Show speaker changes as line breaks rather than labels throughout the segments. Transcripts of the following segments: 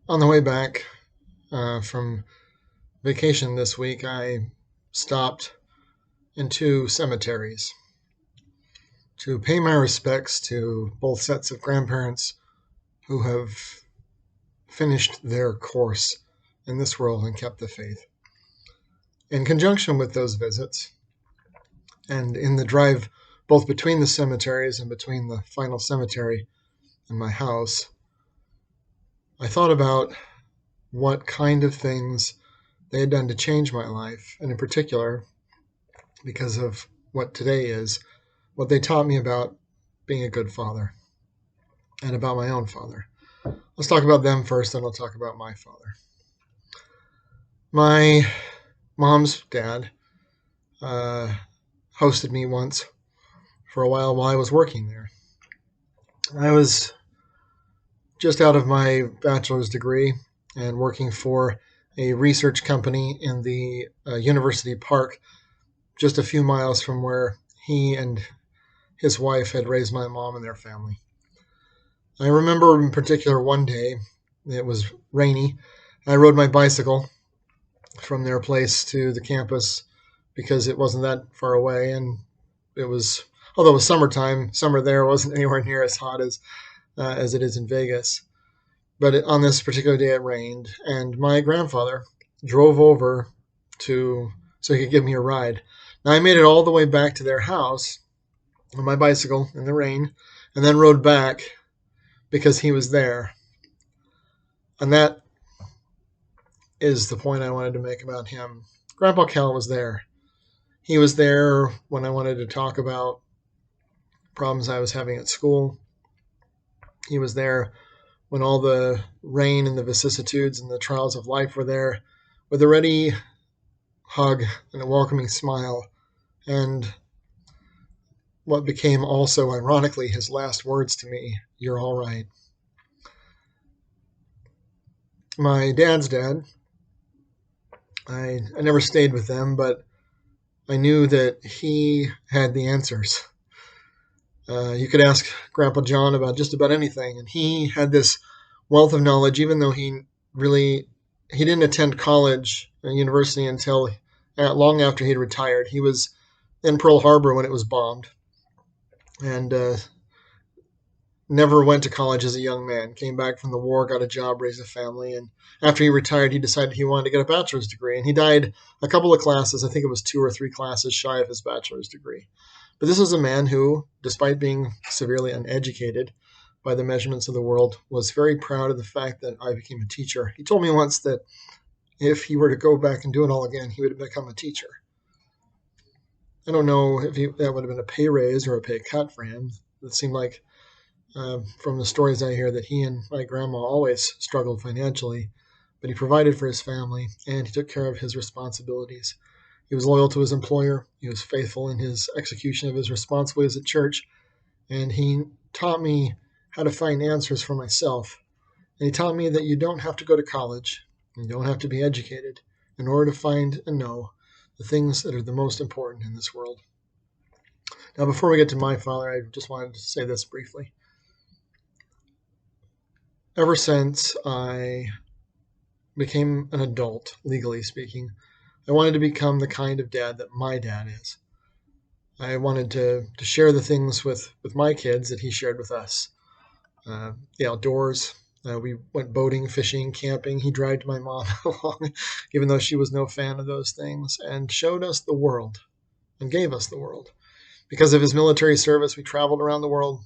On the way back from vacation this week, I stopped in two cemeteries to pay my respects to both sets of grandparents who have finished their course in this world and kept the faith. In conjunction with those visits, and in the drive both between the cemeteries and between the final cemetery and my house, I thought about what kind of things they had done to change my life, and in particular, because of what today is, what they taught me about being a good father and about my own father. Let's talk about them first, then I'll talk about my father. My mom's dad uh, hosted me once for a while I was working there. I was just out of my bachelor's degree and working for a research company in the university park just a few miles from where he and his wife had raised my mom and their family. I remember in particular one day, it was rainy. I rode my bicycle from their place to the campus because it wasn't that far away, and it was, although it was summertime, summer there wasn't anywhere near as hot as it is in Vegas. But on this particular day, it rained, and my grandfather drove over to so he could give me a ride. Now I made it all the way back to their house on my bicycle in the rain, and then rode back because he was there. And that is the point I wanted to make about him. Grandpa Cal was there. He was there when I wanted to talk about problems I was having at school. He was there when all the rain and the vicissitudes and the trials of life were there, with a ready hug and a welcoming smile, and what became also, ironically, his last words to me: "You're all right." My dad's dad, I never stayed with them, but I knew that he had the answers. You could ask Grandpa John about just about anything, and he had this wealth of knowledge, even though he didn't attend college and university until long after he'd retired. He was in Pearl Harbor when it was bombed, and never went to college as a young man. Came back from the war, got a job, raised a family, and after he retired, he decided he wanted to get a bachelor's degree. And he died a couple of classes, I think it was 2 or 3 classes shy of his bachelor's degree. But this was a man who, despite being severely uneducated by the measurements of the world, was very proud of the fact that I became a teacher. He told me once that if he were to go back and do it all again, he would become a teacher. I don't know if that would have been a pay raise or a pay cut for him. It seemed like, from the stories I hear, that he and my grandma always struggled financially, but he provided for his family and he took care of his responsibilities. He was loyal to his employer. He was faithful in his execution of his responsibilities at church, and he taught me how to find answers for myself. And he taught me that you don't have to go to college, you don't have to be educated in order to find and know the things that are the most important in this world. Now, before we get to my father, I just wanted to say this briefly. Ever since I became an adult, legally speaking, I wanted to become the kind of dad that my dad is. I wanted to share the things with my kids that he shared with us. The outdoors. We went boating, fishing, camping. He dragged my mom along, even though she was no fan of those things, and showed us the world and gave us the world. Because of his military service, we traveled around the world.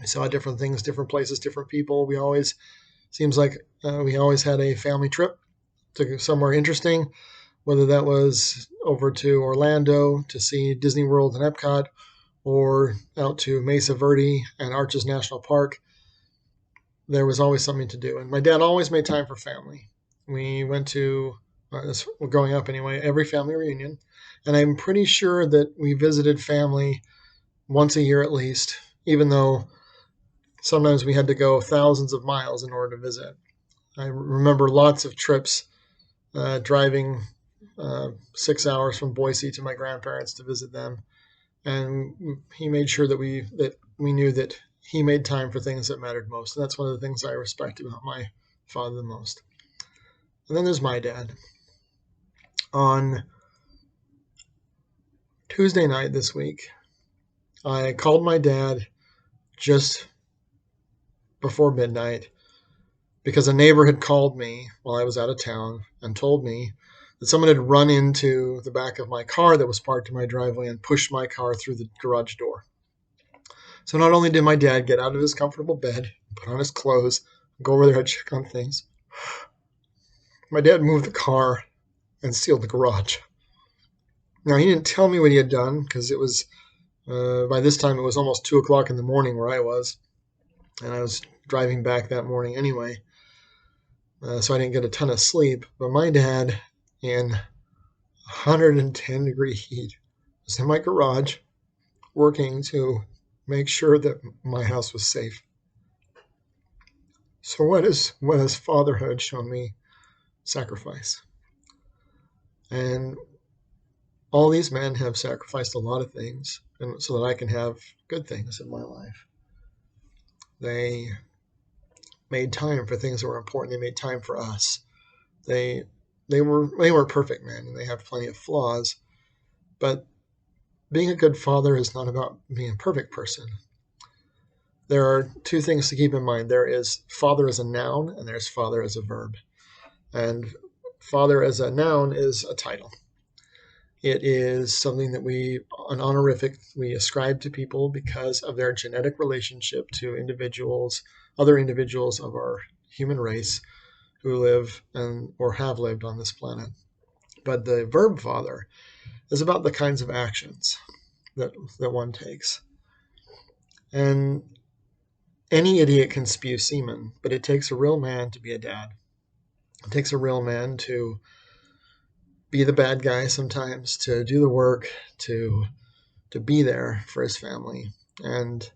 We saw different things, different places, different people. Seems like we always had a family trip to somewhere interesting, whether that was over to Orlando to see Disney World and Epcot, or out to Mesa Verde and Arches National Park. There was always something to do. And my dad always made time for family. We went to, growing up anyway, every family reunion. And I'm pretty sure that we visited family once a year at least, even though sometimes we had to go thousands of miles in order to visit. I remember lots of trips driving 6 hours from Boise to my grandparents to visit them. And he made sure that we knew that he made time for things that mattered most. And that's one of the things I respect about my father the most. And then there's my dad. On Tuesday night this week, I called my dad just before midnight because a neighbor had called me while I was out of town and told me that someone had run into the back of my car that was parked in my driveway and pushed my car through the garage door. So not only did my dad get out of his comfortable bed, put on his clothes, go over there and check on things, my dad moved the car and sealed the garage. Now, he didn't tell me what he had done because it was, by this time, it was almost 2 o'clock in the morning where I was. And I was driving back that morning anyway. So I didn't get a ton of sleep. But my dad, in 110-degree heat, was in my garage working to make sure that my house was safe. So what has fatherhood shown me? Sacrifice. And all these men have sacrificed a lot of things and so that I can have good things in my life. They made time for things that were important. They made time for us. They were perfect men, and they have plenty of flaws. But being a good father is not about being a perfect person. There are two things to keep in mind. There is father as a noun, and there's father as a verb. And father as a noun is a title. It is something that an honorific, we ascribe to people because of their genetic relationship to other individuals of our human race who live or have lived on this planet. But the verb father is about the kinds of actions that one takes. And any idiot can spew semen, but it takes a real man to be a dad. It takes a real man to be the bad guy sometimes, to do the work, to be there for his family. And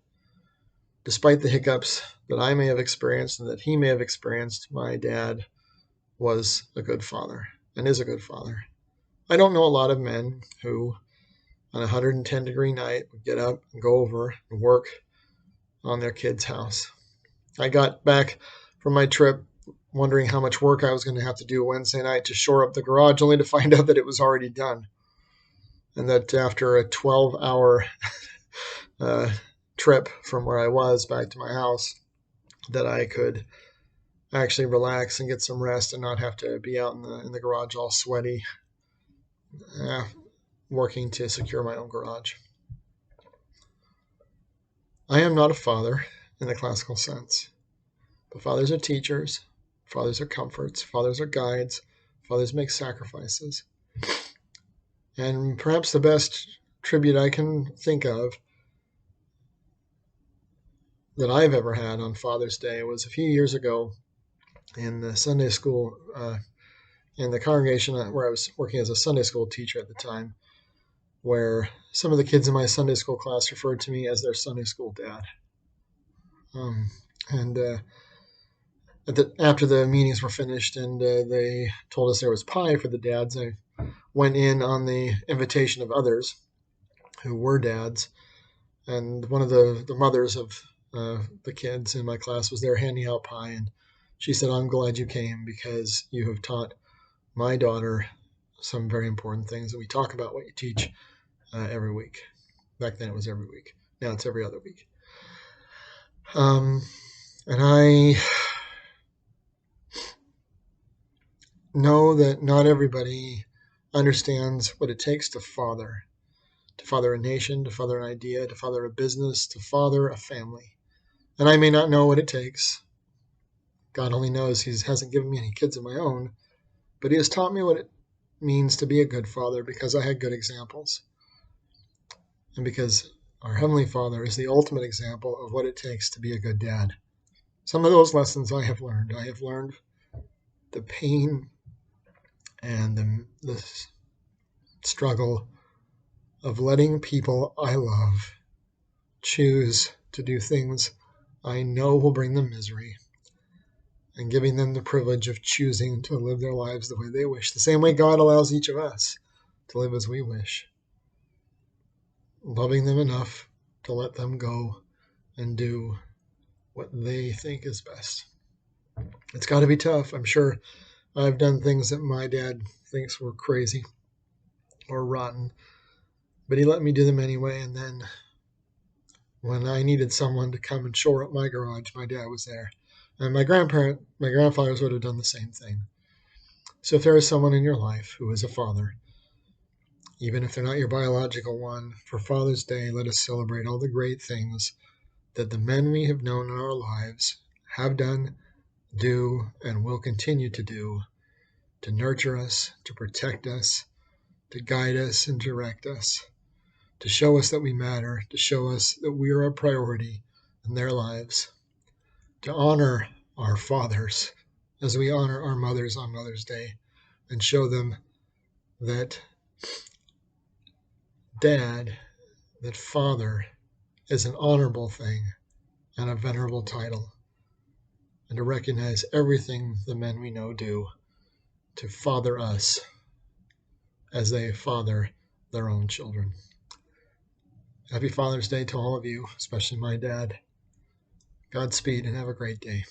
despite the hiccups that I may have experienced and that he may have experienced, my dad was a good father and is a good father. I don't know a lot of men who, on a 110-degree night, would get up and go over and work on their kid's house. I got back from my trip wondering how much work I was going to have to do Wednesday night to shore up the garage, only to find out that it was already done. And that after a 12-hour trip from where I was back to my house, that I could actually relax and get some rest and not have to be out in the garage all sweaty, working to secure my own garage. I am not a father in the classical sense, but fathers are teachers, fathers are comforts, fathers are guides, fathers make sacrifices. And perhaps the best tribute I can think of that I've ever had on Father's Day was a few years ago in the Sunday school, in the congregation where I was working as a Sunday school teacher at the time, where some of the kids in my Sunday school class referred to me as their Sunday school dad. And after the meetings were finished and they told us there was pie for the dads, I went in on the invitation of others who were dads. And one of the mothers of the kids in my class was there handing out pie. And she said, "I'm glad you came because you have taught my daughter some very important things. And we talk about what you teach every week." Back then it was every week. Now it's every other week. And I know that not everybody understands what it takes to father a nation, to father an idea, to father a business, to father a family. And I may not know what it takes. God only knows. He hasn't given me any kids of my own, but he has taught me what it means to be a good father because I had good examples. And because our Heavenly Father is the ultimate example of what it takes to be a good dad. Some of those lessons I have learned. I have learned the pain and the struggle of letting people I love choose to do things I know will bring them misery, and giving them the privilege of choosing to live their lives the way they wish, the same way God allows each of us to live as we wish. Loving them enough to let them go and do what they think is best. It's got to be tough. I'm sure I've done things that my dad thinks were crazy or rotten, but he let me do them anyway. And then when I needed someone to come and shore up my garage, my dad was there. And my grandfathers would have done the same thing. So if there is someone in your life who is a father, even if they're not your biological one, for Father's Day, let us celebrate all the great things that the men we have known in our lives have done, do, and will continue to do to nurture us, to protect us, to guide us and direct us, to show us that we matter, to show us that we are a priority in their lives, to honor our fathers as we honor our mothers on Mother's Day, and show them that dad, that father, is an honorable thing and a venerable title, and to recognize everything the men we know do to father us as they father their own children. Happy Father's Day to all of you, especially my dad. Godspeed and have a great day.